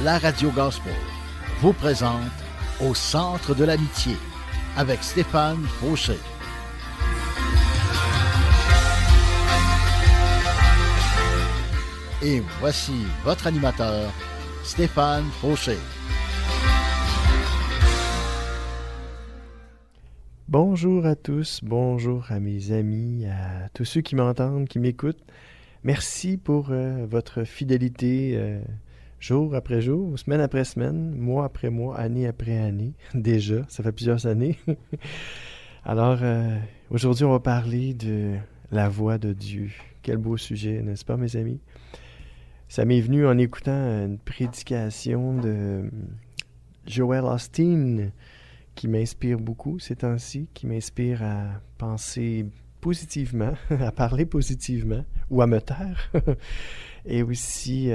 la radio gospel vous présente Au centre de l'amitié avec Stéphane Fauché. Et voici votre animateur, Stéphane Fauché. Bonjour à tous, bonjour à mes amis, à tous ceux qui m'entendent, qui m'écoutent. Merci pour votre fidélité jour après jour, semaine après semaine, mois après mois, année après année. Déjà, ça fait plusieurs années. Alors, aujourd'hui, on va parler de la voix de Dieu. Quel beau sujet, n'est-ce pas, mes amis? Ça m'est venu en écoutant une prédication de Joel Osteen qui m'inspire beaucoup ces temps-ci, qui m'inspire à penser positivement, à parler positivement ou à me taire, et aussi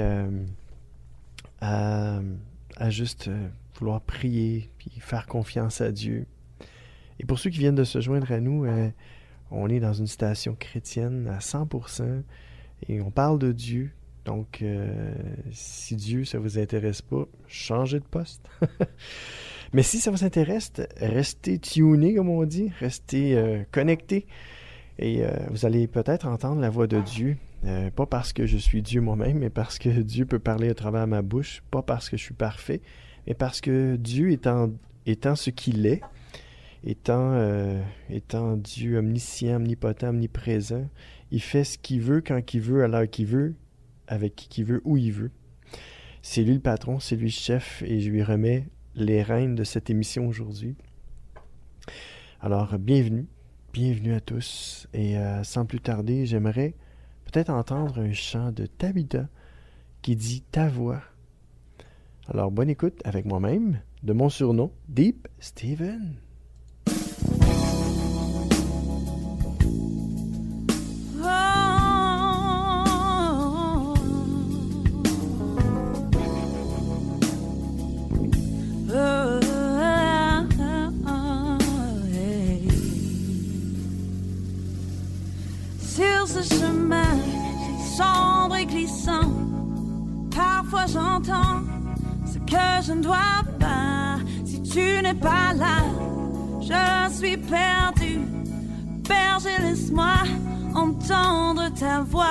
à juste vouloir prier puis faire confiance à Dieu. Et pour ceux qui viennent de se joindre à nous, on est dans une station chrétienne à 100% et on parle de Dieu. Donc, si Dieu, ça vous intéresse pas, changez de poste. Mais si ça vous intéresse, restez tunés, comme on dit, restez connectés. Et vous allez peut-être entendre la voix de Dieu, pas parce que je suis Dieu moi-même, mais parce que Dieu peut parler à travers ma bouche, pas parce que je suis parfait, mais parce que Dieu étant ce qu'il est, étant Dieu omniscient, omnipotent, omniprésent, il fait ce qu'il veut, quand il veut, à l'heure qu'il veut, avec qui il veut, où il veut. C'est lui le patron, c'est lui le chef, et je lui remets les rênes de cette émission aujourd'hui. Alors, bienvenue à tous. Et sans plus tarder, j'aimerais peut-être entendre un chant de Tabitha qui dit « Ta voix ». Alors, bonne écoute avec moi-même, de mon surnom, Deep Steven. Parfois j'entends ce que je ne dois pas. Si tu n'es pas là, je suis perdu. Berger, laisse-moi entendre ta voix.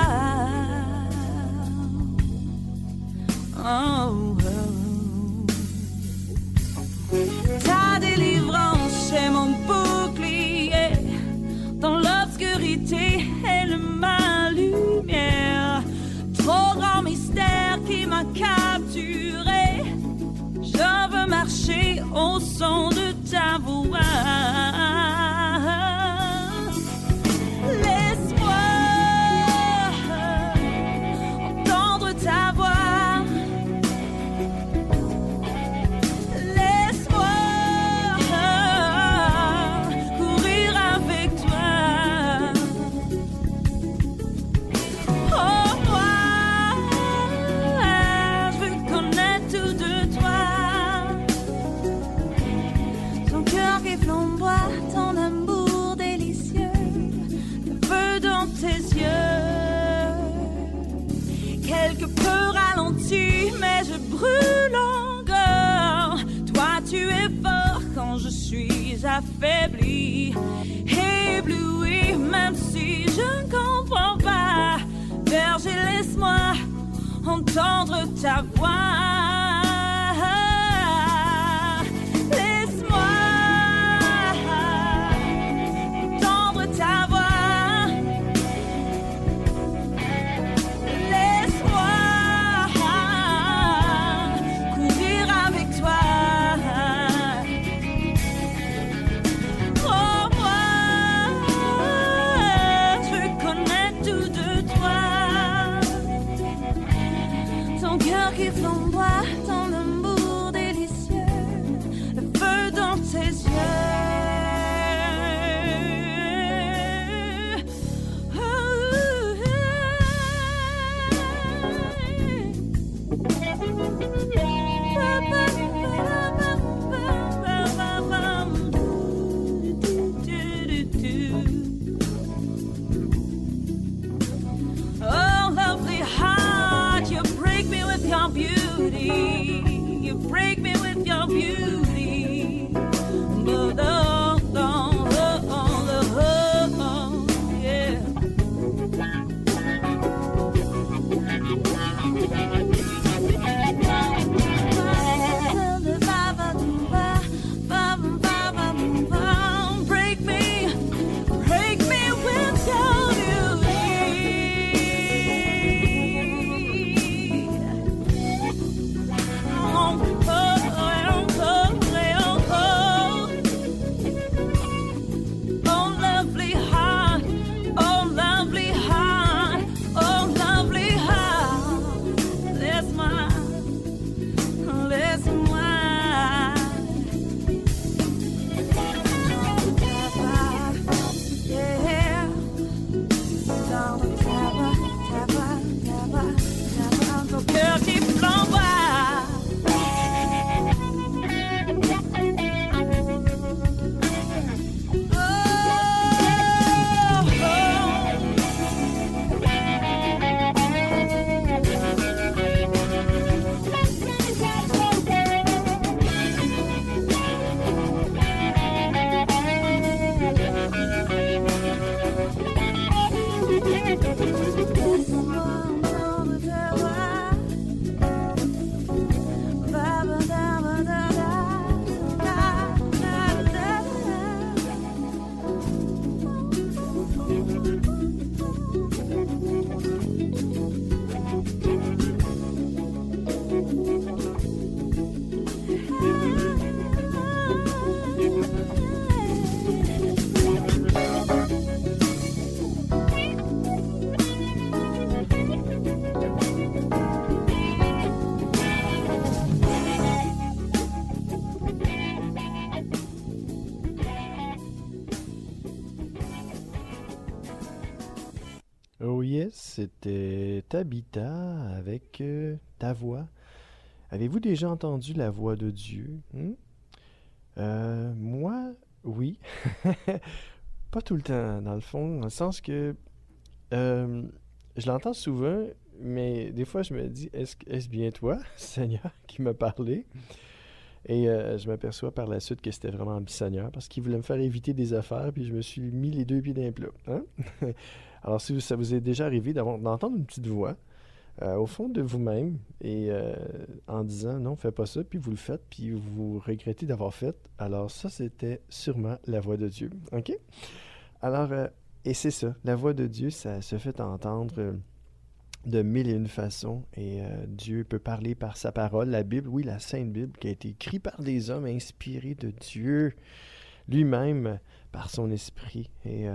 Oh, oh. Ta délivrance est mon bouclier. Dans l'obscurité, elle est ma lumière. Trop grand mystère qui m'a capturé. Je veux marcher au son de ta voix. Laisse-moi entendre ta voix. Laisse-moi courir avec toi. Oh, flamboie, ton amour délicieux, le feu dans tes yeux. Quelque peu ralenti, mais je brûle encore. Toi, tu es fort quand je suis affaibli, ébloui, même si je ne comprends pas. Berger, laisse-moi entendre ta voix. Qui flamboie, ton amour délicieux, le feu dans tes yeux. Oh, lovely heart, you break me with your beauty. beauty. But oh, yeah. Break me without you. Oh, lovely heart, oh, lovely heart, oh, lovely heart. That's mine, that's mine. Yeah. So girl, keep flowing. Oh yes, c'était Tabitha avec Ta voix. Avez-vous déjà entendu la voix de Dieu? Moi, oui. Pas tout le temps, dans le fond, dans le sens que je l'entends souvent, mais des fois je me dis, est-ce bien toi, Seigneur, qui m'a parlé? Et je m'aperçois par la suite que c'était vraiment le Seigneur, parce qu'il voulait me faire éviter des affaires, puis je me suis mis les deux pieds dans les plats. Hein? Alors, si ça vous est déjà arrivé d'entendre une petite voix au fond de vous-même et en disant non, fais pas ça, puis vous le faites, puis vous regrettez d'avoir fait, alors ça, c'était sûrement la voix de Dieu. OK? Alors, et c'est ça, la voix de Dieu, ça se fait entendre de mille et une façons, et Dieu peut parler par sa parole, la Bible, oui, la Sainte Bible, qui a été écrite par des hommes inspirés de Dieu lui-même, par son esprit. Et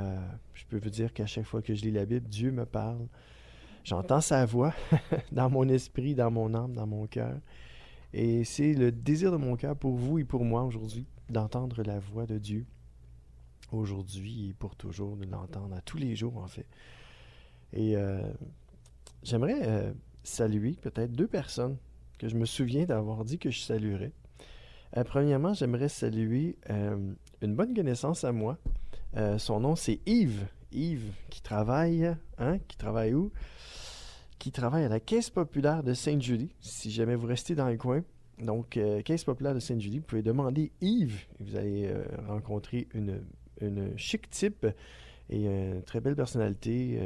je peux vous dire qu'à chaque fois que je lis la Bible, Dieu me parle. J'entends sa voix dans mon esprit, dans mon âme, dans mon cœur. Et c'est le désir de mon cœur pour vous et pour moi aujourd'hui, d'entendre la voix de Dieu. Aujourd'hui et pour toujours, de l'entendre à tous les jours, en fait. Et j'aimerais saluer peut-être deux personnes que je me souviens d'avoir dit que je saluerais. Premièrement, j'aimerais saluer une bonne connaissance à moi. Son nom, c'est Yves. Yves, qui travaille où? Qui travaille à la Caisse populaire de Sainte-Julie, si jamais vous restez dans le coin. Donc, Caisse populaire de Sainte-Julie, vous pouvez demander Yves. Vous allez rencontrer une chic type et une très belle personnalité.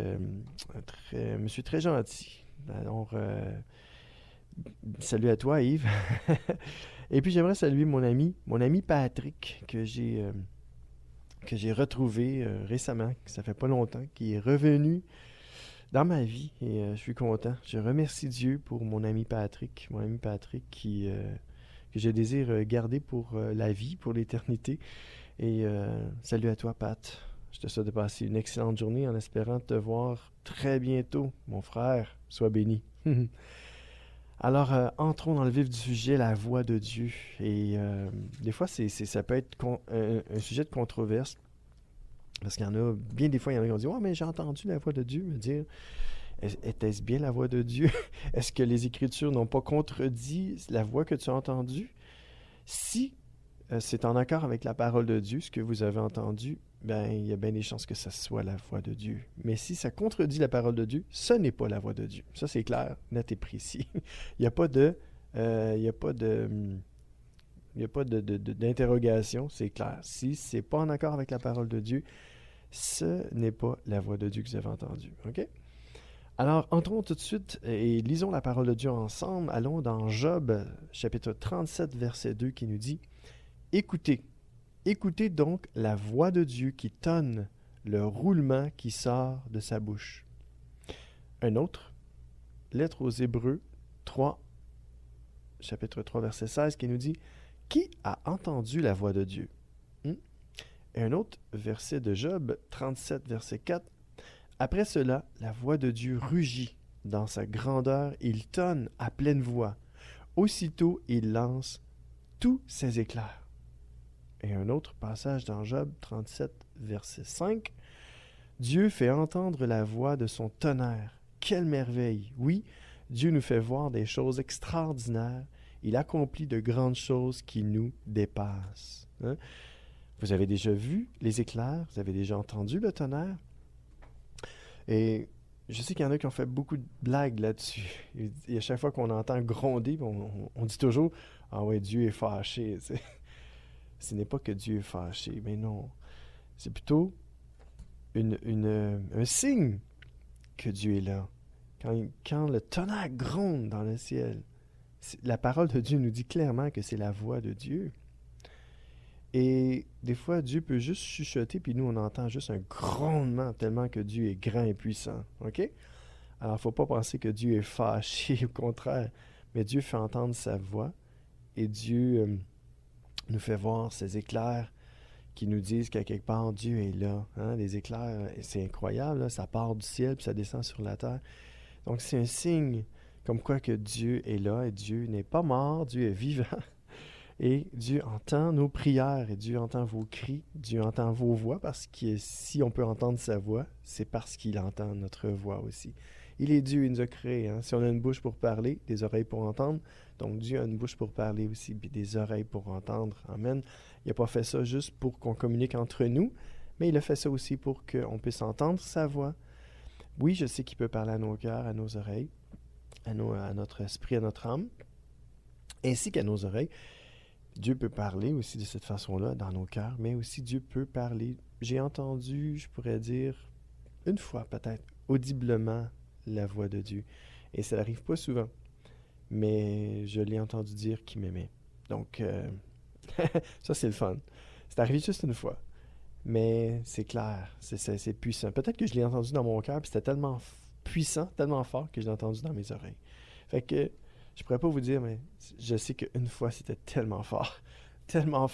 Monsieur très gentil. Alors, salut à toi, Yves. Et puis, j'aimerais saluer mon ami Patrick, que j'ai retrouvé récemment, ça fait pas longtemps, qui est revenu dans ma vie et je suis content. Je remercie Dieu pour mon ami Patrick que je désire garder pour la vie, pour l'éternité. Et salut à toi, Pat. Je te souhaite de passer une excellente journée en espérant te voir très bientôt, mon frère. Sois béni. Alors, entrons dans le vif du sujet, la voix de Dieu. Et des fois, ça peut être un sujet de controverse. Parce qu'il y en a, bien des fois, il y en a qui ont dit « Oh, mais j'ai entendu la voix de Dieu me dire, était-ce bien la voix de Dieu? Est-ce que les Écritures n'ont pas contredit la voix que tu as entendue? » Si c'est en accord avec la parole de Dieu, ce que vous avez entendu, ben il y a bien des chances que ça soit la voix de Dieu. Mais si ça contredit la parole de Dieu, ce n'est pas la voix de Dieu. Ça, c'est clair, net et précis. Il n'y a pas de Il n'y a pas d'interrogation, c'est clair. Si ce n'est pas en accord avec la parole de Dieu, ce n'est pas la voix de Dieu que vous avez entendue. OK? Alors, entrons tout de suite et lisons la parole de Dieu ensemble. Allons dans Job, chapitre 37, verset 2, qui nous dit « Écoutez, écoutez donc la voix de Dieu qui tonne, le roulement qui sort de sa bouche. » Un autre, lettre aux Hébreux 3, chapitre 3, verset 16, qui nous dit « Qui a entendu la voix de Dieu? » Et un autre verset de Job 37, verset 4, « Après cela, la voix de Dieu rugit. Dans sa grandeur, il tonne à pleine voix. Aussitôt, il lance tous ses éclairs. » Et un autre passage dans Job 37, verset 5, « Dieu fait entendre la voix de son tonnerre. Quelle merveille! Oui, Dieu nous fait voir des choses extraordinaires. Il accomplit de grandes choses qui nous dépassent. » Hein? Vous avez déjà vu les éclairs? Vous avez déjà entendu le tonnerre? Et je sais qu'il y en a qui ont fait beaucoup de blagues là-dessus. Et à chaque fois qu'on entend gronder, on dit toujours « Ah ouais, Dieu est fâché. » Ce n'est pas que Dieu est fâché, mais non. C'est plutôt un signe que Dieu est là. Quand le tonnerre gronde dans le ciel, la parole de Dieu nous dit clairement que c'est la voix de Dieu. Et des fois, Dieu peut juste chuchoter, puis nous, on entend juste un grondement tellement que Dieu est grand et puissant. OK? Alors, il ne faut pas penser que Dieu est fâché, au contraire. Mais Dieu fait entendre sa voix, et Dieu nous fait voir ces éclairs qui nous disent qu'à quelque part, Dieu est là. Hein? Les éclairs, c'est incroyable, là, ça part du ciel, puis ça descend sur la terre. Donc, c'est un signe comme quoi que Dieu est là, et Dieu n'est pas mort, Dieu est vivant. Et Dieu entend nos prières, et Dieu entend vos cris, Dieu entend vos voix, parce que si on peut entendre sa voix, c'est parce qu'il entend notre voix aussi. Il est Dieu, il nous a créés. Hein? Si on a une bouche pour parler, des oreilles pour entendre, donc Dieu a une bouche pour parler aussi, puis des oreilles pour entendre. Amen. Il n'a pas fait ça juste pour qu'on communique entre nous, mais il a fait ça aussi pour qu'on puisse entendre sa voix. Oui, je sais qu'il peut parler à nos cœurs, à nos oreilles, à notre esprit, à notre âme, ainsi qu'à nos oreilles. Dieu peut parler aussi de cette façon-là dans nos cœurs, mais aussi Dieu peut parler. J'ai entendu, je pourrais dire, une fois peut-être, audiblement, la voix de Dieu. Et ça n'arrive pas souvent, mais je l'ai entendu dire qu'il m'aimait. Donc, ça c'est le fun. C'est arrivé juste une fois, mais c'est clair, c'est puissant. Peut-être que je l'ai entendu dans mon cœur, puis c'était tellement puissant, tellement fort que je l'ai entendu dans mes oreilles. Fait que je pourrais pas vous dire, mais je sais qu'une fois, c'était tellement fort, tellement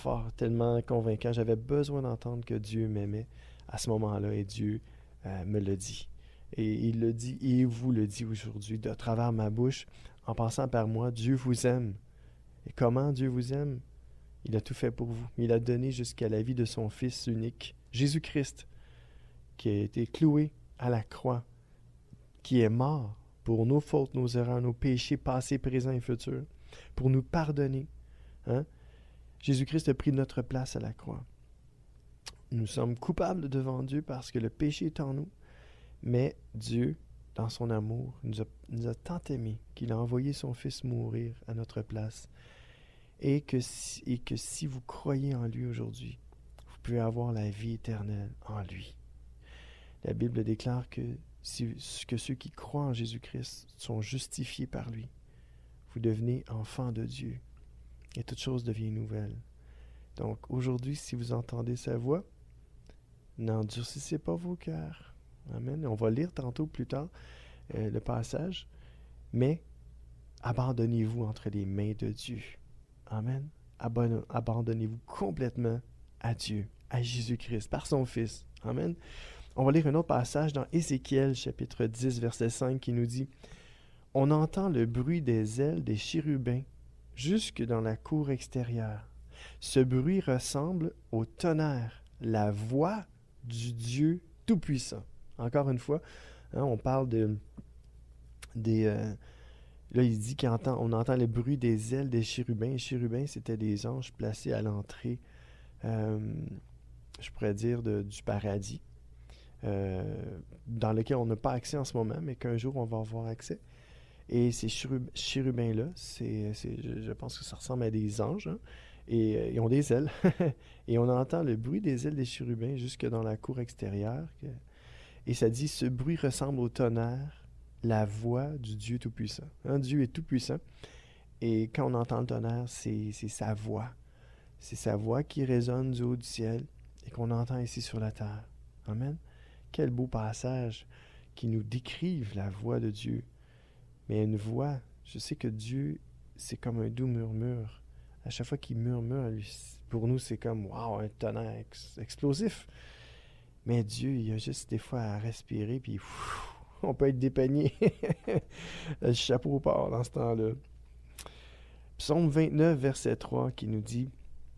convaincant. J'avais besoin d'entendre que Dieu m'aimait à ce moment-là, et Dieu me le dit. Et il le dit, et il vous le dit aujourd'hui, de travers ma bouche, en passant par moi, Dieu vous aime. Et comment Dieu vous aime? Il a tout fait pour vous. Il a donné jusqu'à la vie de son Fils unique, Jésus-Christ, qui a été cloué à la croix, qui est mort pour nos fautes, nos erreurs, nos péchés passés, présents et futurs, pour nous pardonner. Hein? Jésus-Christ a pris notre place à la croix. Nous sommes coupables devant Dieu parce que le péché est en nous, mais Dieu, dans son amour, nous a tant aimés qu'il a envoyé son Fils mourir à notre place, et que si vous croyez en lui aujourd'hui, vous pouvez avoir la vie éternelle en lui. La Bible déclare que ceux qui croient en Jésus-Christ sont justifiés par lui. Vous devenez enfants de Dieu, et toute chose devient nouvelle. Donc aujourd'hui, si vous entendez sa voix, n'endurcissez pas vos cœurs. Amen. On va lire tantôt plus tard le passage, mais abandonnez-vous entre les mains de Dieu. Amen. Abandonnez-vous complètement à Dieu, à Jésus-Christ, par son Fils. Amen. On va lire un autre passage dans Ézéchiel, chapitre 10, verset 5, qui nous dit « On entend le bruit des ailes des chérubins jusque dans la cour extérieure. Ce bruit ressemble au tonnerre, la voix du Dieu Tout-Puissant. » Encore une fois, hein, on parle là, il dit qu'on entend le bruit des ailes des chérubins. Les chérubins, c'était des anges placés à l'entrée, je pourrais dire, du paradis, dans lequel on n'a pas accès en ce moment, mais qu'un jour, on va avoir accès. Et ces chérubins-là, je pense que ça ressemble à des anges, hein, Et ils ont des ailes. Et on entend le bruit des ailes des chérubins jusque dans la cour extérieure. Et ça dit, ce bruit ressemble au tonnerre, la voix du Dieu Tout-Puissant. Hein, Dieu est Tout-Puissant. Et quand on entend le tonnerre, c'est sa voix. C'est sa voix qui résonne du haut du ciel et qu'on entend ici sur la terre. Amen. Quel beau passage qui nous décrive la voix de Dieu. Mais une voix, je sais que Dieu, c'est comme un doux murmure. À chaque fois qu'il murmure, pour nous, c'est comme, wow, un tonnerre explosif. Mais Dieu, il a juste des fois à respirer, puis on peut être dépeigné. Le chapeau au port dans ce temps-là. Psaume 29, verset 3, qui nous dit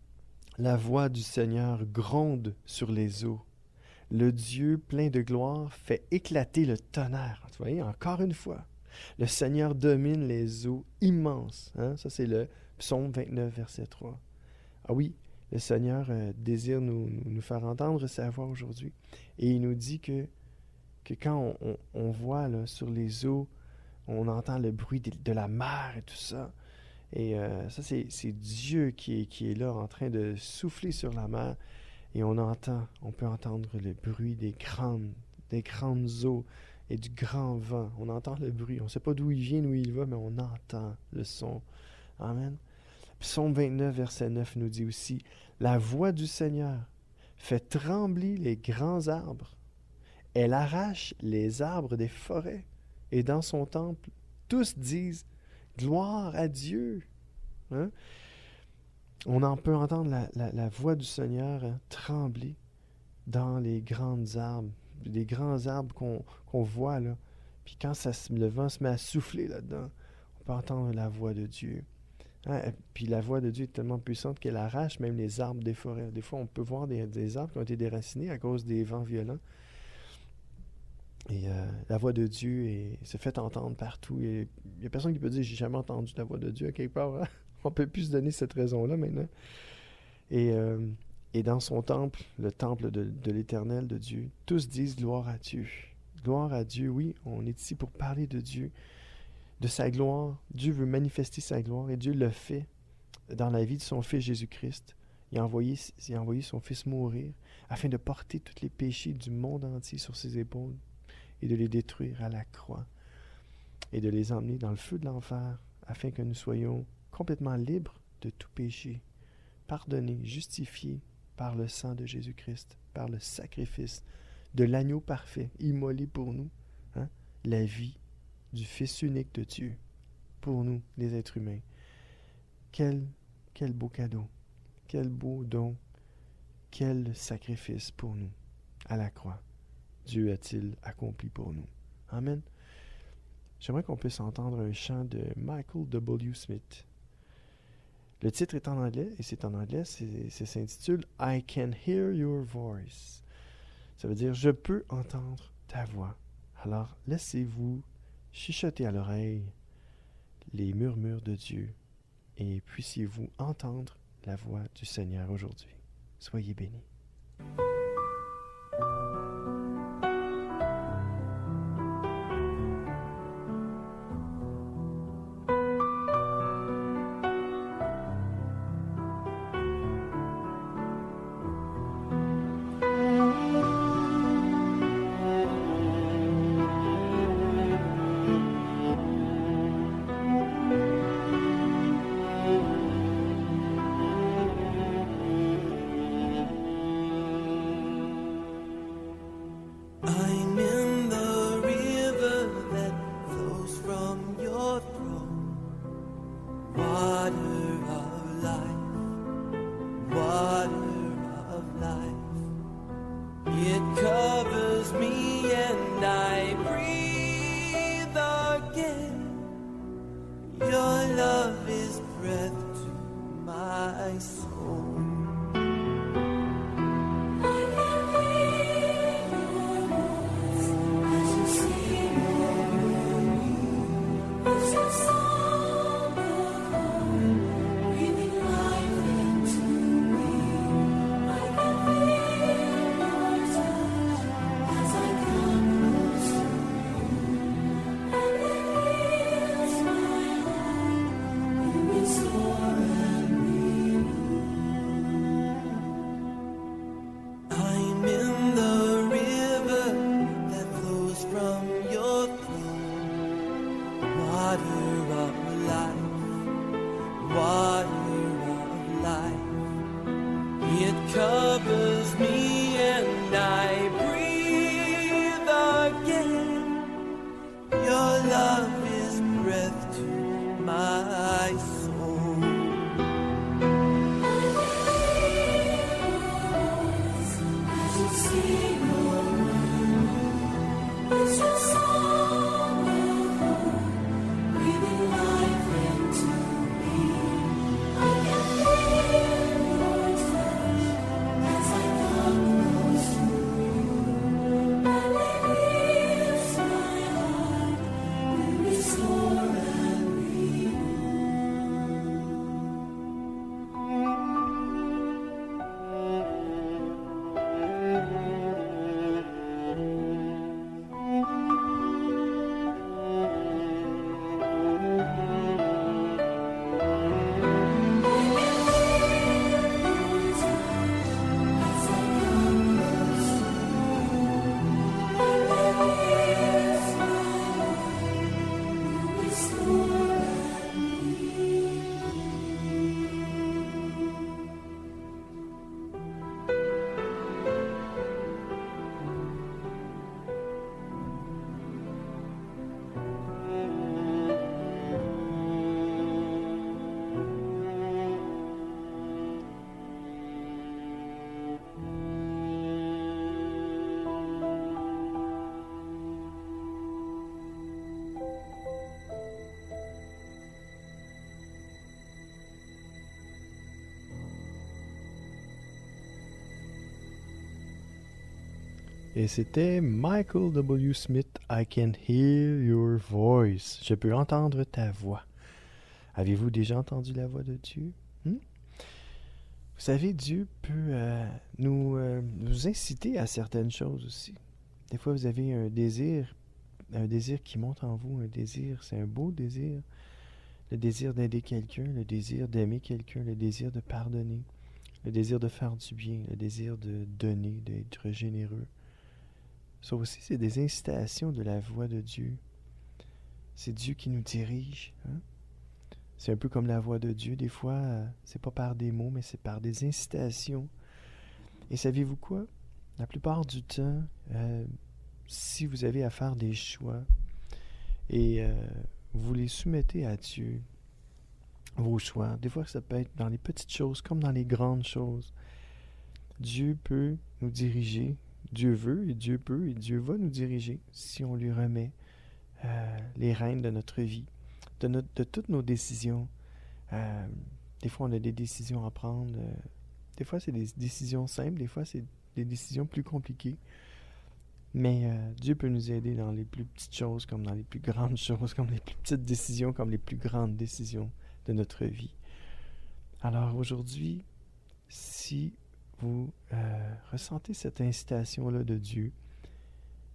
« La voix du Seigneur gronde sur les eaux. Le Dieu plein de gloire fait éclater le tonnerre. » Vous voyez, encore une fois, le Seigneur domine les eaux immenses. Hein? Ça, c'est le Psaume 29, verset 3. Ah oui, le Seigneur désire nous faire entendre sa voix aujourd'hui. Et il nous dit que quand on voit là, sur les eaux, on entend le bruit de la mer et tout ça. Et ça, c'est Dieu qui est là en train de souffler sur la mer. Et on peut entendre le bruit des grandes eaux et du grand vent. On entend le bruit. On ne sait pas d'où il vient, d'où il va, mais on entend le son. Amen. Psaume 29, verset 9 nous dit aussi « La voix du Seigneur fait trembler les grands arbres. Elle arrache les arbres des forêts. Et dans son temple, tous disent « Gloire à Dieu. » Hein? On en peut entendre la voix du Seigneur trembler dans les grandes arbres, des grands arbres qu'on voit là. Puis quand le vent se met à souffler là-dedans, on peut entendre la voix de Dieu. Hein? Puis la voix de Dieu est tellement puissante qu'elle arrache même les arbres des forêts. Des fois, on peut voir des arbres qui ont été déracinés à cause des vents violents. Et la voix de Dieu se fait entendre partout. Il n'y a personne qui peut dire « J'ai jamais entendu la voix de Dieu » à quelque part. Hein? On ne peut plus se donner cette raison-là maintenant. Et dans son temple, le temple de l'Éternel, de Dieu, tous disent « Gloire à Dieu ». Gloire à Dieu, oui, on est ici pour parler de Dieu, de sa gloire. Dieu veut manifester sa gloire et Dieu le fait dans la vie de son Fils Jésus-Christ. Il a envoyé son Fils mourir afin de porter tous les péchés du monde entier sur ses épaules et de les détruire à la croix et de les emmener dans le feu de l'enfer afin que nous soyons complètement libres de tout péché, pardonnés, justifiés par le sang de Jésus-Christ, par le sacrifice de l'agneau parfait, immolé pour nous, hein? La vie du Fils unique de Dieu, pour nous, les êtres humains. Quel beau cadeau, quel beau don, quel sacrifice pour nous, à la croix. Dieu a-t-il accompli pour nous. Amen. J'aimerais qu'on puisse entendre un chant de Michael W. Smith. Le titre est en anglais, et c'est en anglais, ça s'intitule « I can hear your voice ». Ça veut dire « Je peux entendre ta voix ». Alors, laissez-vous chuchoter à l'oreille les murmures de Dieu, et puissiez-vous entendre la voix du Seigneur aujourd'hui. Soyez bénis. water of life, water of life. It covers me and I breathe again. Your love is breath to my soul. As you see your word, it's your song of hope, breathing life into me. I can feel your touch as I come close to you. And it heals my heart, you restore and Et c'était Michael W. Smith, I Can Hear Your Voice. Je peux entendre ta voix. Avez-vous déjà entendu la voix de Dieu? Vous savez, Dieu peut nous inciter à certaines choses aussi. Des fois, vous avez un désir qui monte en vous, un désir, c'est un beau désir. Le désir d'aider quelqu'un, le désir d'aimer quelqu'un, le désir de pardonner, le désir de faire du bien, le désir de donner, d'être généreux. Ça aussi, c'est des incitations de la voix de Dieu. C'est Dieu qui nous dirige. Hein? C'est un peu comme la voix de Dieu. Des fois, c'est pas par des mots, mais c'est par des incitations. Et savez-vous quoi? La plupart du temps, si vous avez à faire des choix et vous les soumettez à Dieu, vos choix, des fois ça peut être dans les petites choses comme dans les grandes choses. Dieu peut nous diriger. Dieu veut et Dieu peut et Dieu va nous diriger si on lui remet les rênes de notre vie, de toutes nos décisions. Des fois, on a des décisions à prendre. Des fois, c'est des décisions simples. Des fois, c'est des décisions plus compliquées. Mais Dieu peut nous aider dans les plus petites choses comme dans les plus grandes choses, comme les plus petites décisions, comme les plus grandes décisions de notre vie. Alors aujourd'hui, si vous ressentez cette incitation-là de Dieu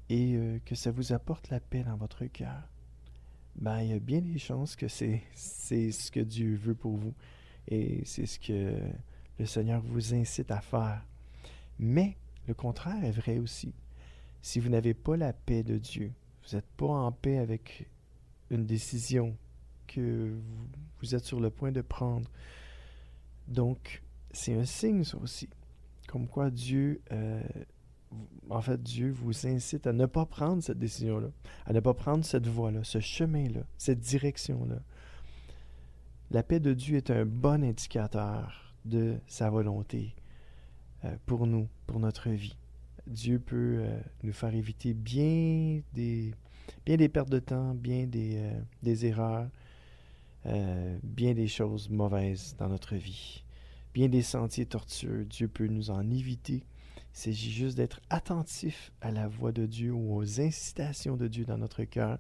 et que ça vous apporte la paix dans votre cœur, ben, il y a bien des chances que c'est ce que Dieu veut pour vous et c'est ce que le Seigneur vous incite à faire. Mais le contraire est vrai aussi. Si vous n'avez pas la paix de Dieu, vous n'êtes pas en paix avec une décision que vous êtes sur le point de prendre, donc c'est un signe ça aussi. Comme quoi Dieu vous incite à ne pas prendre cette décision-là, à ne pas prendre cette voie-là, ce chemin-là, cette direction-là. La paix de Dieu est un bon indicateur de sa volonté pour nous, pour notre vie. Dieu peut nous faire éviter bien des pertes de temps, bien des erreurs, bien des choses mauvaises dans notre vie. Bien des sentiers tortueux, Dieu peut nous en éviter. Il s'agit juste d'être attentif à la voix de Dieu ou aux incitations de Dieu dans notre cœur,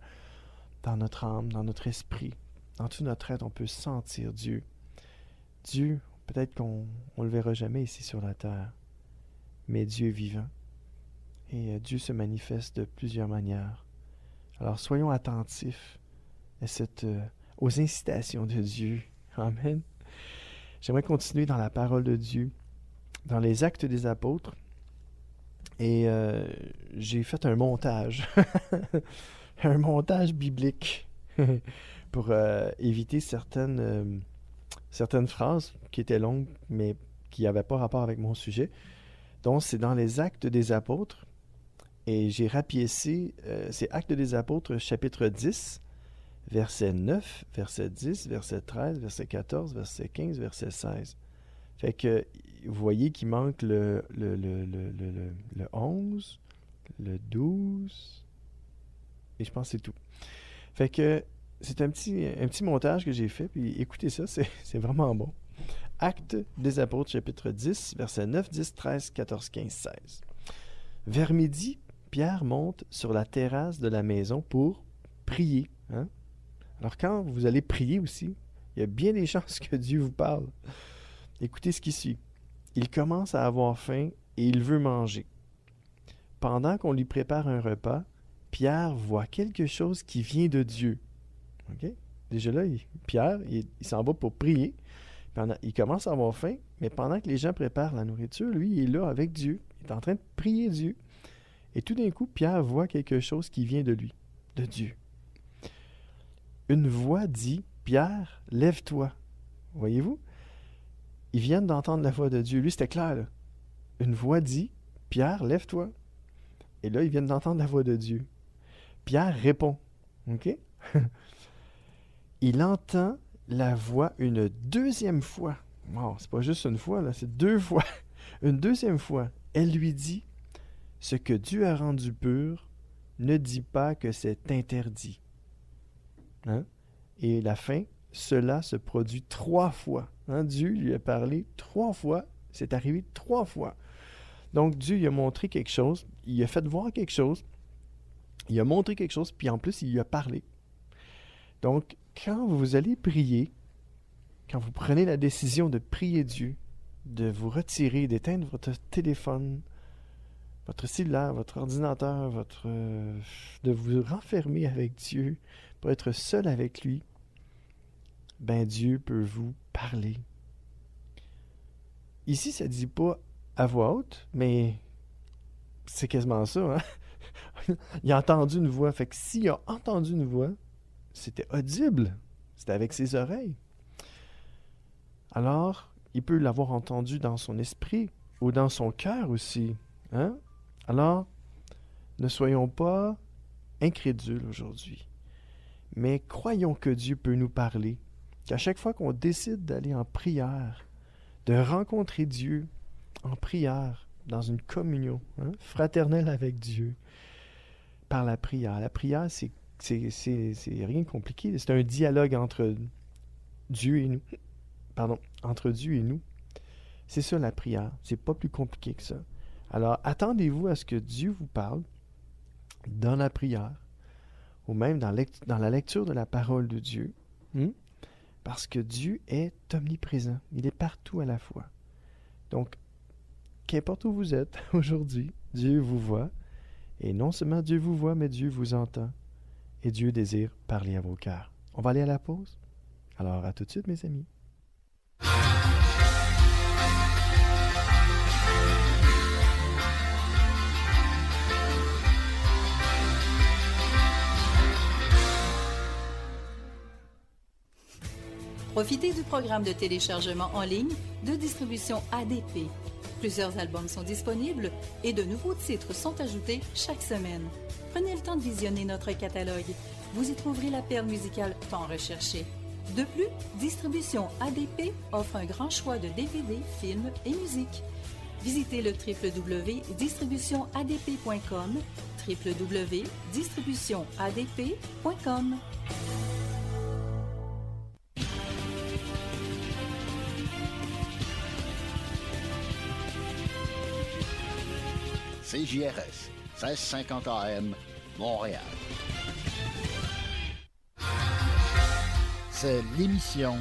dans notre âme, dans notre esprit. Dans tout notre être, on peut sentir Dieu. Dieu, peut-être qu'on ne le verra jamais ici sur la terre, mais Dieu est vivant. Et Dieu se manifeste de plusieurs manières. Alors soyons attentifs aux incitations de Dieu. Amen. J'aimerais continuer dans la parole de Dieu, dans les Actes des Apôtres. Et j'ai fait un montage, un montage biblique pour éviter certaines phrases qui étaient longues, mais qui n'avaient pas rapport avec mon sujet. Donc, c'est dans les Actes des Apôtres. Et j'ai rapiécé, c'est Actes des Apôtres, chapitre 10, verset 9, verset 10, verset 13, verset 14, verset 15, verset 16. Fait que, vous voyez qu'il manque le 11, le 12, et je pense que c'est tout. Fait que, c'est un petit montage que j'ai fait, puis écoutez ça, c'est vraiment bon. Actes des Apôtres, chapitre 10, versets 9, 10, 13, 14, 15, 16. Vers midi, Pierre monte sur la terrasse de la maison pour prier. Hein? Alors, quand vous allez prier aussi, il y a bien des chances que Dieu vous parle. Écoutez ce qui suit. Il commence à avoir faim et il veut manger. Pendant qu'on lui prépare un repas, Pierre voit quelque chose qui vient de Dieu. Okay? Déjà là, Pierre, il s'en va pour prier. Il commence à avoir faim, mais pendant que les gens préparent la nourriture, lui, il est là avec Dieu. Il est en train de prier Dieu. Et tout d'un coup, Pierre voit quelque chose qui vient de lui, de Dieu. Une voix dit, « Pierre, lève-toi. » Voyez-vous? Ils viennent d'entendre la voix de Dieu. Lui, c'était clair, là. Une voix dit, « Pierre, lève-toi. » Et là, ils viennent d'entendre la voix de Dieu. Pierre répond. OK? Il entend la voix une deuxième fois. Wow, c'est pas juste une fois, là, c'est 2 fois. Une deuxième fois, elle lui dit, « Ce que Dieu a rendu pur, ne dis pas que c'est interdit. » Hein? Et la fin, cela se produit 3 fois. Hein? Dieu lui a parlé 3 fois. C'est arrivé 3 fois. Donc, Dieu lui a montré quelque chose. Il a fait voir quelque chose. Il a montré quelque chose, puis en plus, il lui a parlé. Donc, quand vous allez prier, quand vous prenez la décision de prier Dieu, de vous retirer, d'éteindre votre téléphone, votre cellulaire, votre ordinateur, de vous renfermer avec Dieu pour être seul avec lui, ben Dieu peut vous parler. Ici, ça ne dit pas à voix haute, mais c'est quasiment ça. Hein? Il a entendu une voix. Fait que s'il a entendu une voix, c'était audible. C'était avec ses oreilles. Alors, il peut l'avoir entendu dans son esprit ou dans son cœur aussi. Hein? Alors, ne soyons pas incrédules aujourd'hui, mais croyons que Dieu peut nous parler, qu'à chaque fois qu'on décide d'aller en prière, de rencontrer Dieu en prière, dans une communion fraternelle avec Dieu, par la prière. La prière, c'est rien de compliqué. C'est un dialogue entre Dieu et nous. Entre Dieu et nous. C'est ça la prière. C'est pas plus compliqué que ça. Alors, attendez-vous à ce que Dieu vous parle dans la prière ou même dans la lecture de la parole de Dieu. Parce que Dieu est omniprésent. Il est partout à la fois. Donc, qu'importe où vous êtes aujourd'hui, Dieu vous voit. Et non seulement Dieu vous voit, mais Dieu vous entend. Et Dieu désire parler à vos cœurs. On va aller à la pause? Alors, à tout de suite, mes amis. Profitez du programme de téléchargement en ligne de distribution ADP. Plusieurs albums sont disponibles et de nouveaux titres sont ajoutés chaque semaine. Prenez le temps de visionner notre catalogue. Vous y trouverez la perle musicale tant recherchée. De plus, Distribution ADP offre un grand choix de DVD, films et musique. Visitez le www.distributionadp.com, www.distributionadp.com. CJRS, 1650 AM, Montréal. C'est l'émission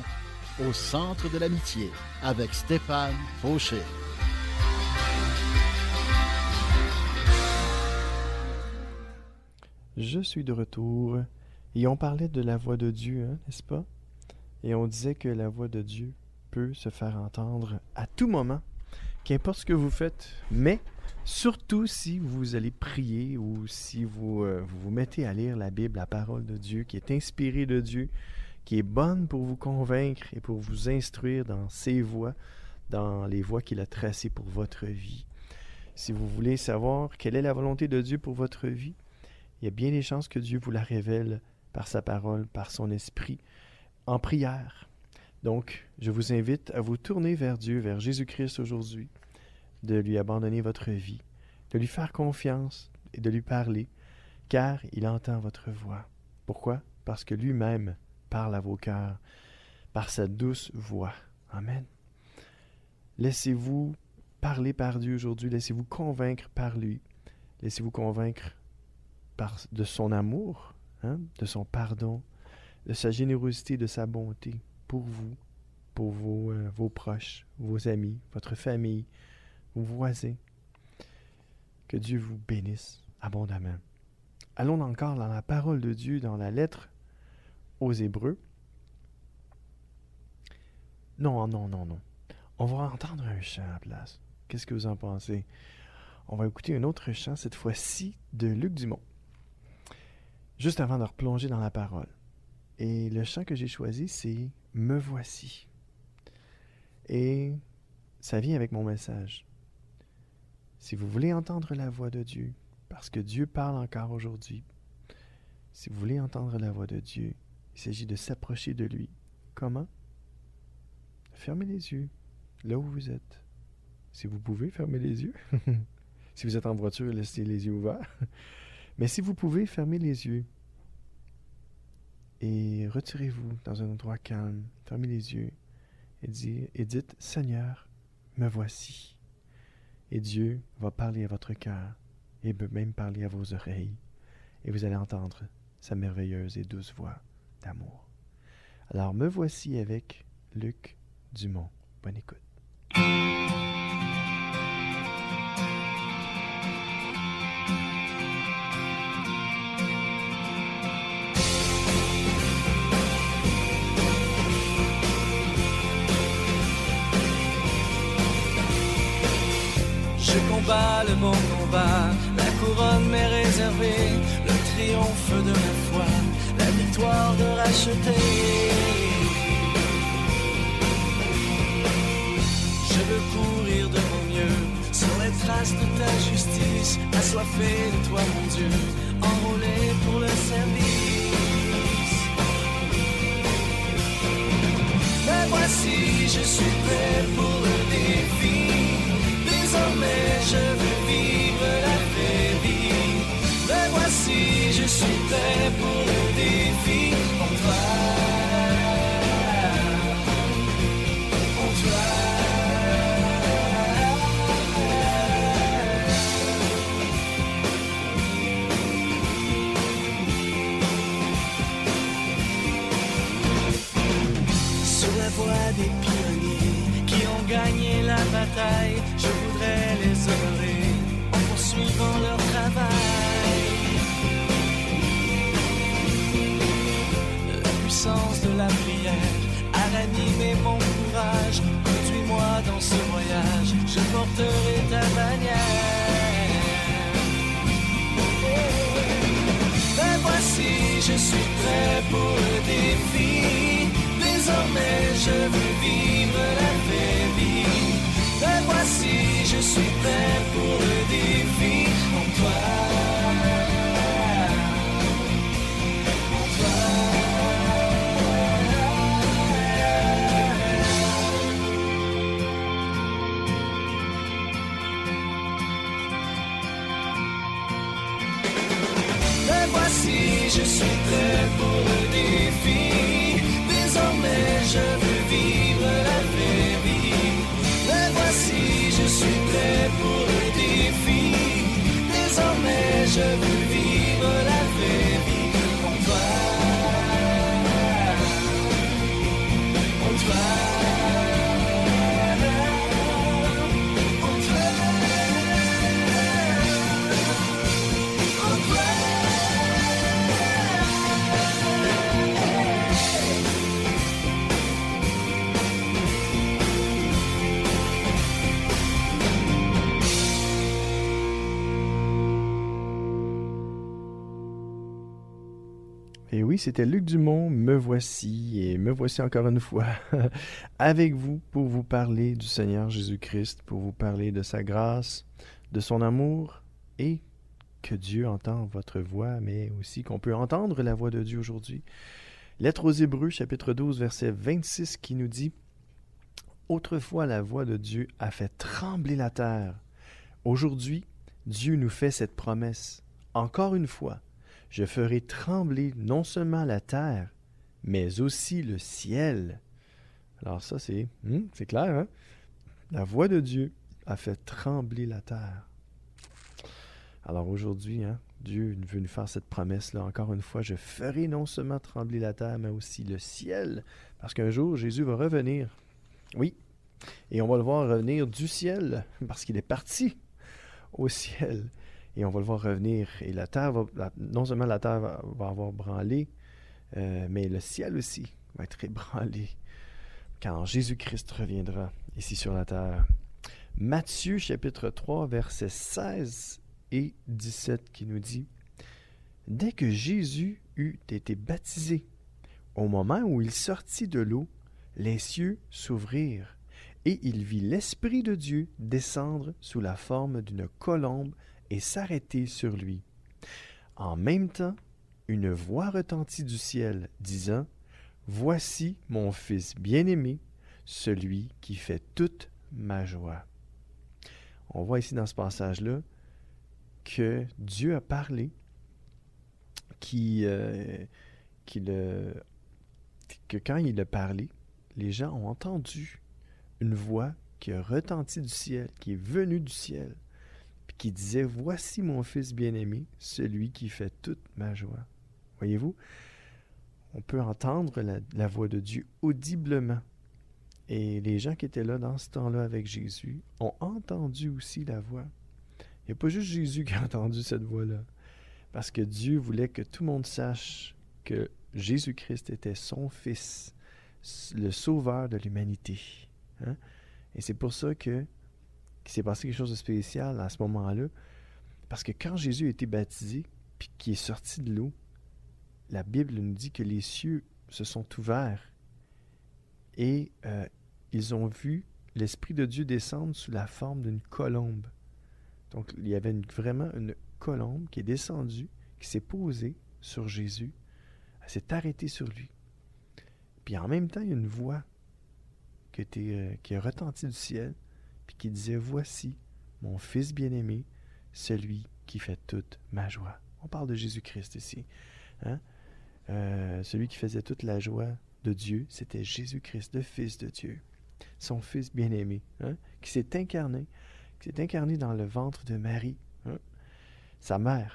Au centre de l'amitié avec Stéphane Fauché. Je suis de retour et on parlait de la voix de Dieu, n'est-ce pas? Et on disait que la voix de Dieu peut se faire entendre à tout moment, qu'importe ce que vous faites, mais surtout si vous allez prier ou si vous vous mettez à lire la Bible, la parole de Dieu qui est inspirée de Dieu, qui est bonne pour vous convaincre et pour vous instruire dans ses voies, dans les voies qu'il a tracées pour votre vie. Si vous voulez savoir quelle est la volonté de Dieu pour votre vie, il y a bien des chances que Dieu vous la révèle par sa parole, par son esprit, en prière. Donc, je vous invite à vous tourner vers Dieu, vers Jésus-Christ aujourd'hui, de lui abandonner votre vie, de lui faire confiance et de lui parler, car il entend votre voix. Pourquoi? Parce que lui-même parle à vos cœurs, par sa douce voix. Amen. Laissez-vous parler par Dieu aujourd'hui, laissez-vous convaincre par lui, laissez-vous convaincre de son amour, de son pardon, de sa générosité, de sa bonté pour vous, pour vos proches, vos amis, votre famille, vos voisins. Que Dieu vous bénisse abondamment. Allons encore dans la parole de Dieu, dans la lettre aux Hébreux. Non. On va entendre un chant à la place. Qu'est-ce que vous en pensez? On va écouter un autre chant, cette fois-ci de Luc Dumont. Juste avant de replonger dans la parole. Et le chant que j'ai choisi, c'est « Me voici ». Et ça vient avec mon message. Si vous voulez entendre la voix de Dieu, parce que Dieu parle encore aujourd'hui, si vous voulez entendre la voix de Dieu, il s'agit de s'approcher de lui. Comment? Fermez les yeux, là où vous êtes. Si vous pouvez, fermez les yeux. Si vous êtes en voiture, laissez les yeux ouverts. Mais si vous pouvez, fermez les yeux. Et retirez-vous dans un endroit calme. Fermez les yeux et dites « Seigneur, me voici ». Et Dieu va parler à votre cœur et peut même parler à vos oreilles. Et vous allez entendre sa merveilleuse et douce voix d'amour. Alors, me voici avec Luc Dumont. Bonne écoute. Je combats le bon combat, la couronne m'est réservée, le triomphe de ma foi, la victoire de racheter. Je veux courir de mon mieux, sur les traces de ta justice, assoiffé de toi mon Dieu, enrôlé pour le service. Me voici, je suis prêt pour le défi. Désormais je veux vivre la vraie vie. Me voici, je suis prêt pour le défi. Pour toi, pour toi. Sur la voie des pionniers qui ont gagné la bataille, je voudrais les honorer en poursuivant leur travail. La puissance de la prière a ranimé mon courage. Conduis-moi dans ce voyage, je porterai ta bannière. Ben voici, je suis prêt pour le défi. Désormais je veux vivre la vraie vie. Ben voici, je suis prêt pour le défi. Pour toi, pour toi. Ben voici, je suis prêt pour le défi. Désormais je veux vivre la Et oui, c'était Luc Dumont, me voici, et me voici encore une fois avec vous pour vous parler du Seigneur Jésus-Christ, pour vous parler de sa grâce, de son amour, et que Dieu entend votre voix, mais aussi qu'on peut entendre la voix de Dieu aujourd'hui. Lettre aux Hébreux, chapitre 12, verset 26, qui nous dit « Autrefois la voix de Dieu a fait trembler la terre. Aujourd'hui, Dieu nous fait cette promesse. Encore une fois, je ferai trembler non seulement la terre, mais aussi le ciel. » Alors ça, c'est clair, hein? La voix de Dieu a fait trembler la terre. Alors aujourd'hui, hein, Dieu veut nous faire cette promesse-là. Encore une fois, je ferai non seulement trembler la terre, mais aussi le ciel. Parce qu'un jour, Jésus va revenir. Oui, et on va le voir revenir du ciel, parce qu'il est parti au ciel. Et on va le voir revenir. Et la terre non seulement la terre va avoir branlé, mais le ciel aussi va être ébranlé quand Jésus-Christ reviendra ici sur la terre. Matthieu chapitre 3, versets 16 et 17 qui nous dit « Dès que Jésus eut été baptisé, au moment où il sortit de l'eau, les cieux s'ouvrirent, et il vit l'Esprit de Dieu descendre sous la forme d'une colombe et s'arrêter sur lui. En même temps, une voix retentit du ciel, disant « Voici mon Fils bien-aimé, celui qui fait toute ma joie. » On voit ici dans ce passage-là que Dieu a parlé, que quand il a parlé, les gens ont entendu une voix qui a retenti du ciel, qui est venue du ciel, puis qui disait « Voici mon Fils bien-aimé, celui qui fait toute ma joie. » Voyez-vous, on peut entendre la voix de Dieu audiblement. Et les gens qui étaient là dans ce temps-là avec Jésus ont entendu aussi la voix. Il n'y a pas juste Jésus qui a entendu cette voix-là. Parce que Dieu voulait que tout le monde sache que Jésus-Christ était son Fils, le sauveur de l'humanité. Hein? Et c'est pour ça qu'il s'est passé quelque chose de spécial à ce moment-là. Parce que quand Jésus a été baptisé, puis qu'il est sorti de l'eau, la Bible nous dit que les cieux se sont ouverts et ils ont vu l'Esprit de Dieu descendre sous la forme d'une colombe. Donc, il y avait vraiment une colombe qui est descendue, qui s'est posée sur Jésus. Elle s'est arrêtée sur lui. Puis en même temps, il y a une voix qui a retenti du ciel, puis qui disait « Voici mon Fils bien-aimé, celui qui fait toute ma joie. » On parle de Jésus-Christ ici. Hein? Celui qui faisait toute la joie de Dieu, c'était Jésus-Christ, le Fils de Dieu. Son Fils bien-aimé, hein? Qui s'est incarné dans le ventre de Marie, hein? Sa mère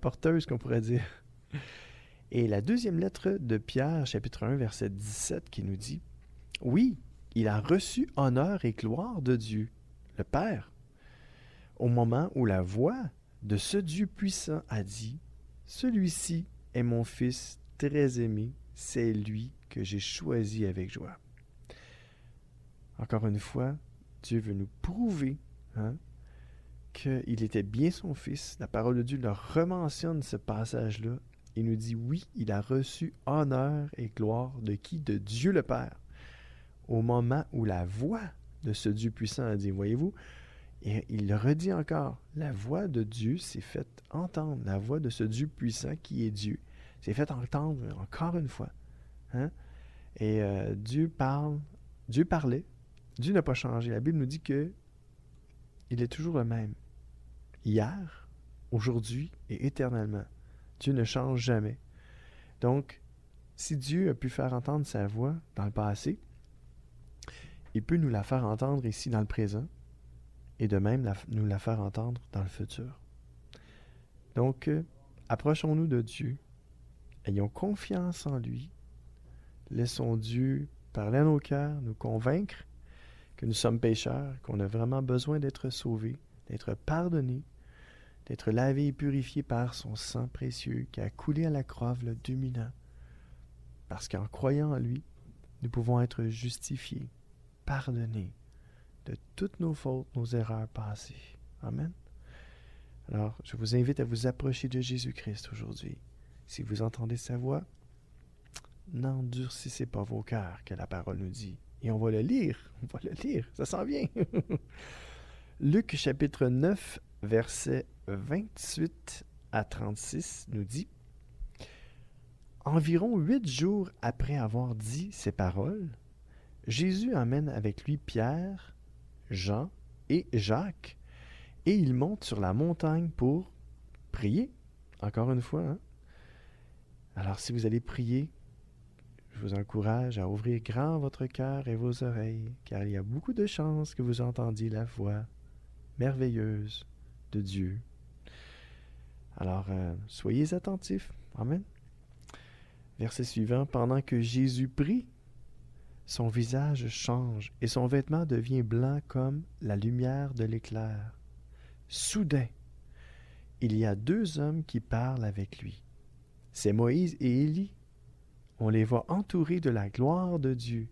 porteuse, qu'on pourrait dire. Et la deuxième lettre de Pierre, chapitre 1, verset 17, qui nous dit « Oui, il a reçu honneur et gloire de Dieu, le Père, au moment où la voix de ce Dieu puissant a dit « Celui-ci est mon Fils très aimé, c'est lui que j'ai choisi avec joie. » Encore une fois, Dieu veut nous prouver qu'il était bien son Fils. La parole de Dieu le rementionne ce passage-là. Il nous dit, oui, il a reçu honneur et gloire de qui? De Dieu le Père. Au moment où la voix de ce Dieu puissant a dit, voyez-vous, et il le redit encore, la voix de Dieu s'est faite entendre. La voix de ce Dieu puissant qui est Dieu s'est faite entendre encore une fois. Hein? Et Dieu parlait. Dieu n'a pas changé. La Bible nous dit que il est toujours le même. Hier, aujourd'hui et éternellement. Dieu ne change jamais. Donc, si Dieu a pu faire entendre sa voix dans le passé, il peut nous la faire entendre ici dans le présent et de même nous la faire entendre dans le futur. Donc, approchons-nous de Dieu. Ayons confiance en lui. Laissons Dieu parler à nos cœurs, nous convaincre que nous sommes pécheurs, qu'on a vraiment besoin d'être sauvés, d'être pardonnés, d'être lavés et purifiés par son sang précieux qui a coulé à la croix il y a 2000 ans. Parce qu'en croyant en lui, nous pouvons être justifiés, pardonnés de toutes nos fautes, nos erreurs passées. Amen. Alors, je vous invite à vous approcher de Jésus-Christ aujourd'hui. si vous entendez sa voix, n'endurcissez pas vos cœurs, que la parole nous dit. Et on va le lire, ça s'en vient. Luc chapitre 9, versets 28 à 36 nous dit: Environ 8 jours après avoir dit ces paroles, Jésus emmène avec lui Pierre, Jean et Jacques, et ils montent sur la montagne pour prier. Encore une fois, hein? Alors si vous allez prier, je vous encourage à ouvrir grand votre cœur et vos oreilles, car il y a beaucoup de chances que vous entendiez la voix merveilleuse de Dieu. Alors, soyez attentifs. Amen. Verset suivant. Pendant que Jésus prie, son visage change et son vêtement devient blanc comme la lumière de l'éclair. Soudain, il y a 2 hommes qui parlent avec lui. C'est Moïse et Élie. On les voit entourés de la gloire de Dieu.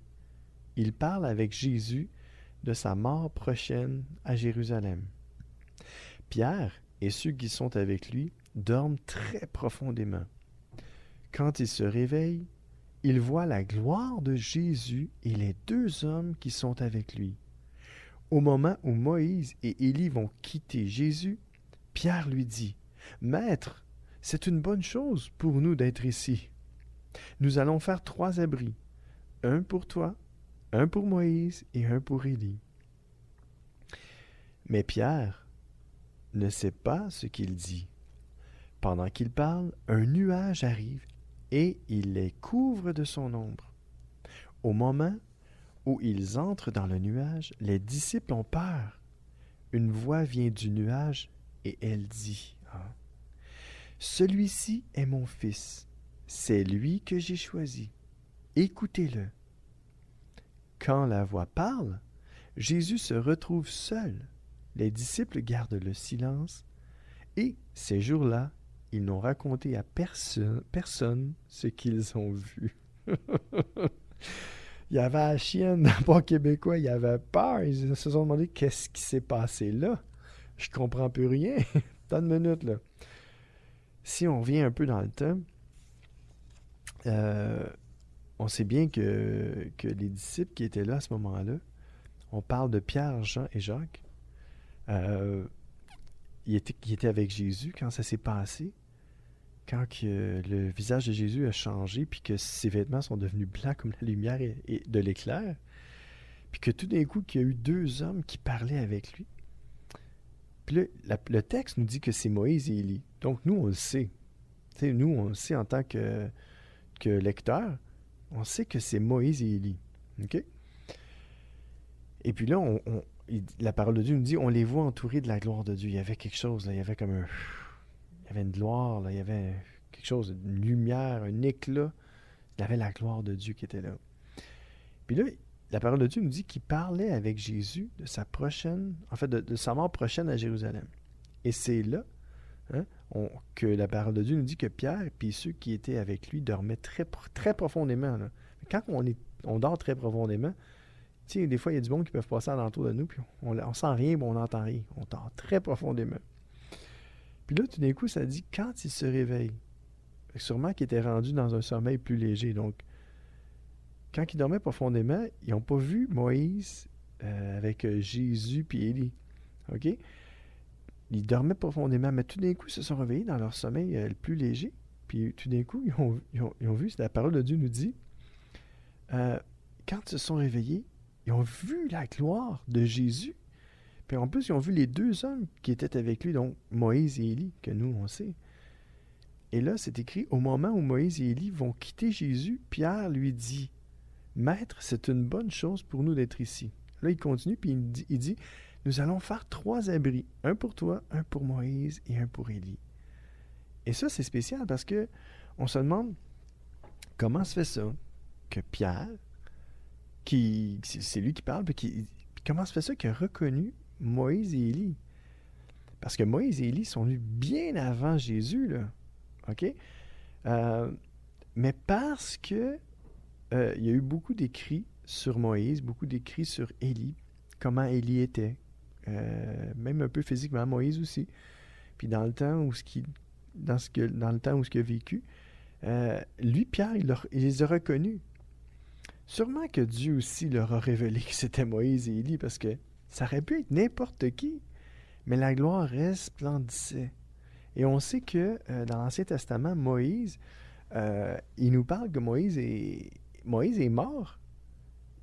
Ils parlent avec Jésus de sa mort prochaine à Jérusalem. Pierre et ceux qui sont avec lui dorment très profondément. Quand il se réveille, il voit la gloire de Jésus et les 2 hommes qui sont avec lui. Au moment où Moïse et Élie vont quitter Jésus, Pierre lui dit: « Maître, c'est une bonne chose pour nous d'être ici. Nous allons faire 3 abris, un pour toi, un pour Moïse et un pour Élie. » Mais Pierre ne sait pas ce qu'il dit. Pendant qu'il parle, un nuage arrive et il les couvre de son ombre. Au moment où ils entrent dans le nuage, les disciples ont peur. Une voix vient du nuage et elle dit: « Celui-ci est mon fils, c'est lui que j'ai choisi. Écoutez-le. » Quand la voix parle, Jésus se retrouve seul. Les disciples gardent le silence et ces jours-là, ils n'ont raconté à personne ce qu'ils ont vu. Il y avait la chienne dans le port québécois, il y avait peur. Ils se sont demandé qu'est-ce qui s'est passé là. Je comprends plus rien. Tant de minutes là. Si on revient un peu dans le temps, on sait bien que les disciples qui étaient là à ce moment-là, on parle de Pierre, Jean et Jacques. Ils étaient avec Jésus quand ça s'est passé, quand le visage de Jésus a changé, puis que ses vêtements sont devenus blancs comme la lumière et de l'éclair, puis que tout d'un coup, qu'il y a eu 2 hommes qui parlaient avec lui. Puis là, le texte nous dit que c'est Moïse et Élie. Donc nous, on le sait. T'sais, nous, on le sait en tant que lecteur, on sait que c'est Moïse et Élie. OK? Et puis là, la parole de Dieu nous dit, on les voit entourés de la gloire de Dieu. Il y avait quelque chose, là, il y avait comme il y avait une gloire, là, il y avait quelque chose, une lumière, un éclat. Il y avait la gloire de Dieu qui était là. Puis là, la parole de Dieu nous dit qu'il parlait avec Jésus de sa prochaine, en fait, de sa mort prochaine à Jérusalem. Et c'est là que la parole de Dieu nous dit que Pierre et ceux qui étaient avec lui dormaient très, très profondément. Là. Quand on dort très profondément, tu sais, des fois, il y a du monde qui peuvent passer alentour de nous, puis on sent rien, mais on n'entend rien. On dort très profondément. Puis là, tout d'un coup, ça dit quand il se réveille. Sûrement qu'il était rendu dans un sommeil plus léger. Donc, quand il dormait profondément, ils n'ont pas vu Moïse avec Jésus puis Élie. OK? Ils dormaient profondément, mais tout d'un coup, ils se sont réveillés dans leur sommeil le plus léger. Puis tout d'un coup, ils ont vu, la parole de Dieu nous dit, quand ils se sont réveillés, ils ont vu la gloire de Jésus. Puis en plus, ils ont vu les 2 hommes qui étaient avec lui, donc Moïse et Élie, que nous, on sait. Et là, c'est écrit, au moment où Moïse et Élie vont quitter Jésus, Pierre lui dit, « Maître, c'est une bonne chose pour nous d'être ici. » Là, il continue, puis il dit, « Nous allons faire 3 abris, un pour toi, un pour Moïse et un pour Élie. » Et ça, c'est spécial parce que on se demande comment se fait ça que Pierre, c'est lui qui parle, puis comment se fait ça qu'il a reconnu Moïse et Élie? Parce que Moïse et Élie sont venus bien avant Jésus, là. OK? Mais parce que il y a eu beaucoup d'écrits sur Moïse, beaucoup d'écrits sur Élie, comment Élie était, même un peu physiquement, Moïse aussi. Puis dans le temps où il a vécu, lui, Pierre, il les a reconnus. Sûrement que Dieu aussi leur a révélé que c'était Moïse et Élie, parce que ça aurait pu être n'importe qui, mais la gloire resplendissait. Et on sait que dans l'Ancien Testament, Moïse, il nous parle que Moïse est mort.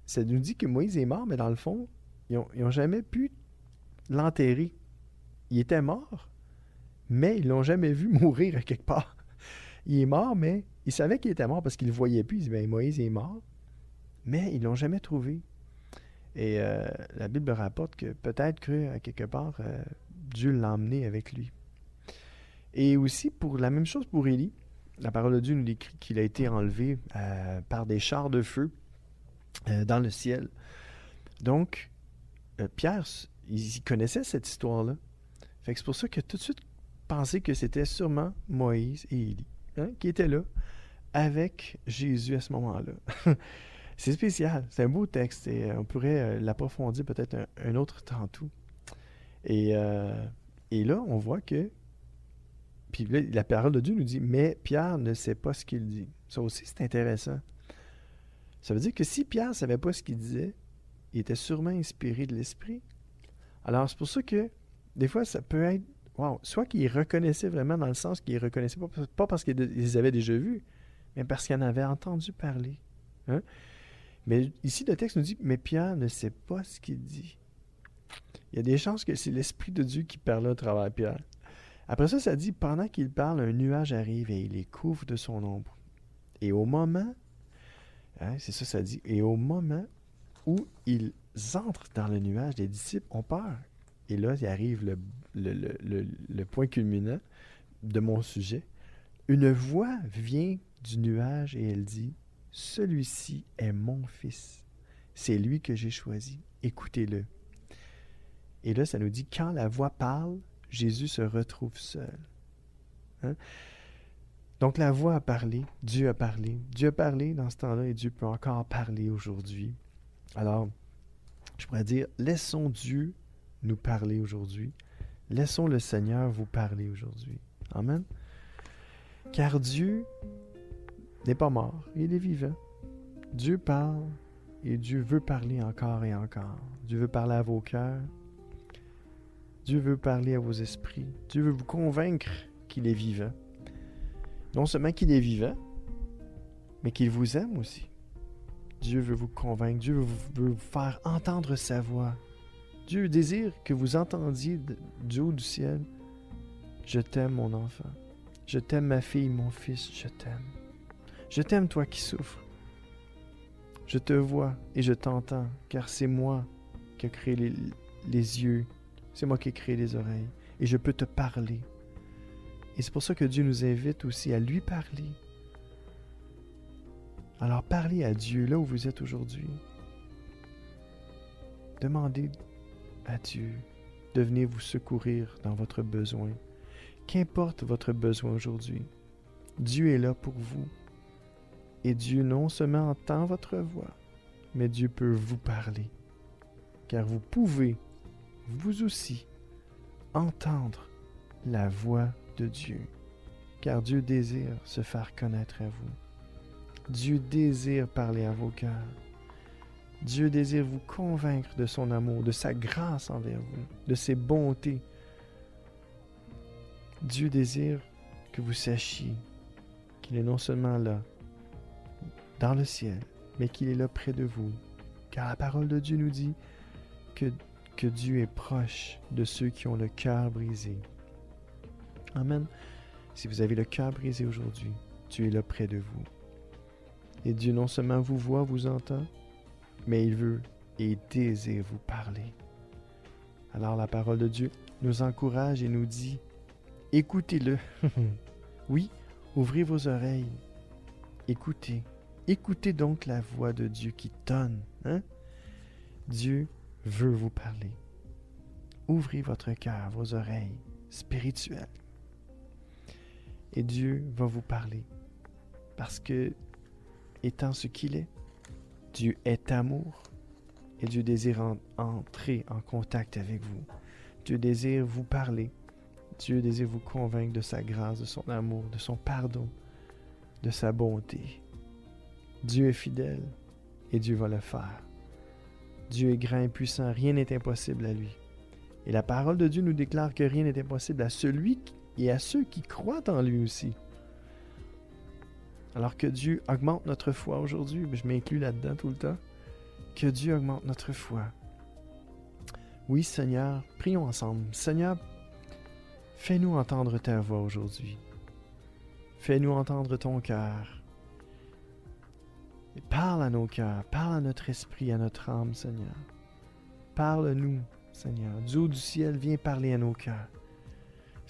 Ça nous dit que Moïse est mort, mais dans le fond, ils n'ont jamais pu l'enterrer. Il était mort, mais ils l'ont jamais vu mourir à quelque part. Il est mort, mais ils savaient qu'il était mort parce qu'ils ne le voyaient plus. Ils disaient, ben, Moïse est mort, mais ils ne l'ont jamais trouvé. Et la Bible rapporte que peut-être que, à quelque part, Dieu l'a emmené avec lui. Et aussi, pour la même chose pour Élie, la parole de Dieu nous décrit qu'il a été enlevé par des chars de feu dans le ciel. Donc, Pierre, il connaissait cette histoire-là. Fait que c'est pour ça qu'il a tout de suite pensé que c'était sûrement Moïse et Élie qui étaient là avec Jésus à ce moment-là. C'est spécial, c'est un beau texte et on pourrait l'approfondir peut-être un autre tantôt. Et là, on voit que, puis là, la parole de Dieu nous dit, mais Pierre ne sait pas ce qu'il dit. Ça aussi, c'est intéressant. Ça veut dire que si Pierre ne savait pas ce qu'il disait, il était sûrement inspiré de l'Esprit. Alors, c'est pour ça que, des fois, ça peut être, soit qu'il reconnaissait vraiment dans le sens qu'il reconnaissait pas parce qu'ils les avaient déjà vus, mais parce qu'il en avait entendu parler. Hein? Mais ici, le texte nous dit, mais Pierre ne sait pas ce qu'il dit. Il y a des chances que c'est l'Esprit de Dieu qui parle à travers Pierre. Après ça, ça dit, pendant qu'il parle, un nuage arrive et il les couvre de son ombre. Et au moment, c'est ça, ça dit, et au moment où ils entrent dans le nuage, les disciples ont peur. Et là, il arrive le point culminant de mon sujet. Une voix vient du nuage et elle dit, « Celui-ci est mon fils. C'est lui que j'ai choisi. Écoutez-le. » Et là, ça nous dit, quand la voix parle, Jésus se retrouve seul. Hein? Donc, la voix a parlé, Dieu a parlé. Dieu a parlé dans ce temps-là et Dieu peut encore parler aujourd'hui. Alors, je pourrais dire, laissons Dieu nous parler aujourd'hui. Laissons le Seigneur vous parler aujourd'hui. Amen. Car Dieu n'est pas mort, il est vivant. Dieu parle et Dieu veut parler encore et encore. Dieu veut parler à vos cœurs. Dieu veut parler à vos esprits. Dieu veut vous convaincre qu'il est vivant. Non seulement qu'il est vivant, mais qu'il vous aime aussi. Dieu veut vous convaincre. Dieu veut vous faire entendre sa voix. Dieu désire que vous entendiez du haut du ciel. Je t'aime, mon enfant. Je t'aime, ma fille, mon fils. Je t'aime. Je t'aime, toi qui souffres. Je te vois et je t'entends, car c'est moi qui ai créé les yeux. C'est moi qui ai créé les oreilles. Et je peux te parler. Et c'est pour ça que Dieu nous invite aussi à lui parler. Alors parlez à Dieu là où vous êtes aujourd'hui. Demandez à Dieu de venir vous secourir dans votre besoin. Qu'importe votre besoin aujourd'hui, Dieu est là pour vous. Et Dieu non seulement entend votre voix, mais Dieu peut vous parler. Car vous pouvez, vous aussi, entendre la voix de Dieu. Car Dieu désire se faire connaître à vous. Dieu désire parler à vos cœurs. Dieu désire vous convaincre de son amour, de sa grâce envers vous, de ses bontés. Dieu désire que vous sachiez qu'il est non seulement là, dans le ciel, mais qu'il est là près de vous. Car la parole de Dieu nous dit que Dieu est proche de ceux qui ont le cœur brisé. Amen. Si vous avez le cœur brisé aujourd'hui, Dieu est là près de vous. Et Dieu non seulement vous voit, vous entend, mais il veut et désire vous parler. Alors la parole de Dieu nous encourage et nous dit, écoutez-le. Oui, ouvrez vos oreilles. Écoutez. Écoutez donc la voix de Dieu qui tonne. Hein? Dieu veut vous parler. Ouvrez votre cœur, vos oreilles spirituelles. Et Dieu va vous parler. Parce que, étant ce qu'il est, Dieu est amour. Et Dieu désire entrer en contact avec vous. Dieu désire vous parler. Dieu désire vous convaincre de sa grâce, de son amour, de son pardon, de sa bonté. Dieu est fidèle et Dieu va le faire. Dieu est grand et puissant, rien n'est impossible à lui. Et la parole de Dieu nous déclare que rien n'est impossible à celui et à ceux qui croient en lui aussi. Alors que Dieu augmente notre foi aujourd'hui, je m'inclus là-dedans tout le temps, que Dieu augmente notre foi. Oui, Seigneur, prions ensemble. Seigneur, fais-nous entendre ta voix aujourd'hui. Fais-nous entendre ton cœur. Et parle à nos cœurs, parle à notre esprit, à notre âme, Seigneur. Parle-nous, Seigneur. Du haut du ciel, viens parler à nos cœurs.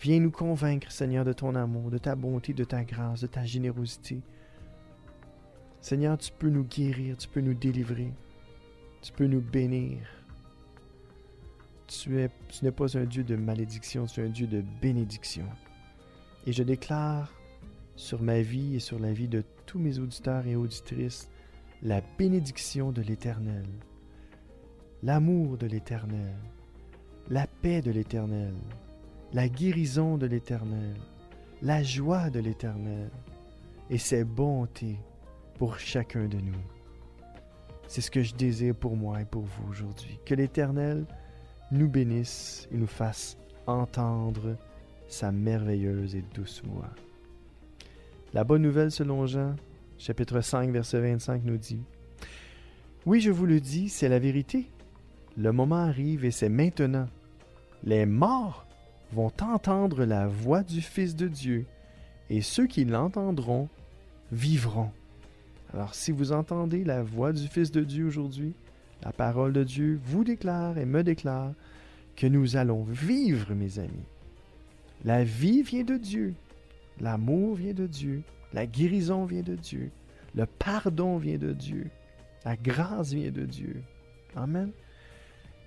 Viens nous convaincre, Seigneur, de ton amour, de ta bonté, de ta grâce, de ta générosité. Seigneur, tu peux nous guérir, tu peux nous délivrer, tu peux nous bénir. Tu n'es pas un Dieu de malédiction, tu es un Dieu de bénédiction. Et je déclare sur ma vie et sur la vie de tous mes auditeurs et auditrices la bénédiction de l'Éternel, l'amour de l'Éternel, la paix de l'Éternel, la guérison de l'Éternel, la joie de l'Éternel et ses bontés pour chacun de nous. C'est ce que je désire pour moi et pour vous aujourd'hui. Que l'Éternel nous bénisse et nous fasse entendre sa merveilleuse et douce voix. La bonne nouvelle selon Jean, chapitre 5, verset 25 nous dit « Oui, je vous le dis, c'est la vérité. Le moment arrive et c'est maintenant. Les morts vont entendre la voix du Fils de Dieu et ceux qui l'entendront vivront. » Alors, si vous entendez la voix du Fils de Dieu aujourd'hui, la parole de Dieu vous déclare et me déclare que nous allons vivre, mes amis. La vie vient de Dieu, l'amour vient de Dieu, la guérison vient de Dieu, le pardon vient de Dieu, la grâce vient de Dieu. Amen.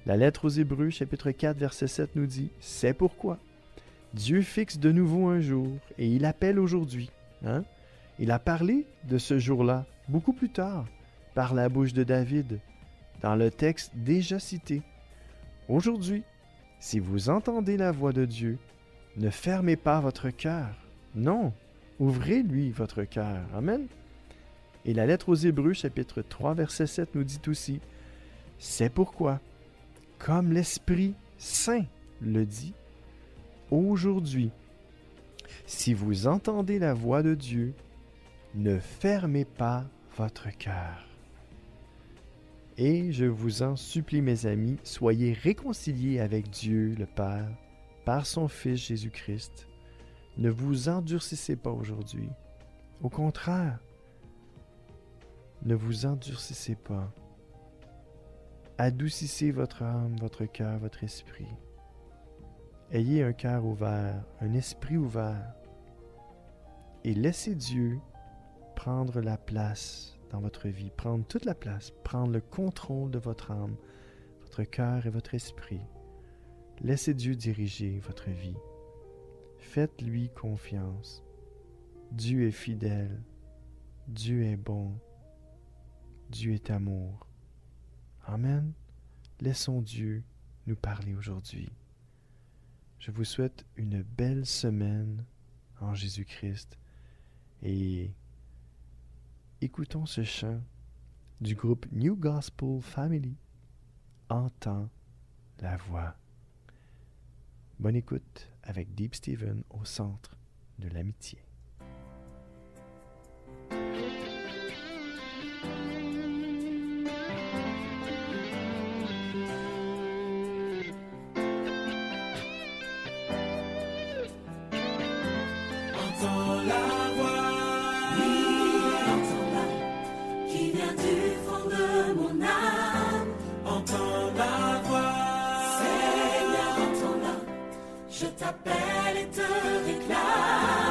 La lettre aux Hébreux, chapitre 4, verset 7 nous dit « C'est pourquoi Dieu fixe de nouveau un jour et il appelle aujourd'hui. » Il a parlé de ce jour-là beaucoup plus tard par la bouche de David, dans le texte déjà cité. Aujourd'hui, si vous entendez la voix de Dieu, ne fermez pas votre cœur. Non, ouvrez-lui votre cœur. Amen. Et la lettre aux Hébreux, chapitre 3, verset 7 nous dit aussi « C'est pourquoi, comme l'Esprit Saint le dit, aujourd'hui, si vous entendez la voix de Dieu, ne fermez pas votre cœur. » Et je vous en supplie, mes amis, soyez réconciliés avec Dieu le Père par son Fils Jésus-Christ. Ne vous endurcissez pas aujourd'hui. Au contraire, ne vous endurcissez pas. Adoucissez votre âme, votre cœur, votre esprit. Ayez un cœur ouvert, un esprit ouvert, et laissez Dieu prendre la place dans votre vie, prendre toute la place, prendre le contrôle de votre âme, votre cœur et votre esprit. Laissez Dieu diriger votre vie. Faites-lui confiance. Dieu est fidèle. Dieu est bon. Dieu est amour. Amen. Laissons Dieu nous parler aujourd'hui. Je vous souhaite une belle semaine en Jésus-Christ et écoutons ce chant du groupe New Gospel Family. Entends la voix. Bonne écoute avec Deep Steven au centre de l'amitié. Entends la voix, Entends-la, qui vient du fond de mon âme. entends la voix, Seigneur, entends-la, je t'appelle et te réclame.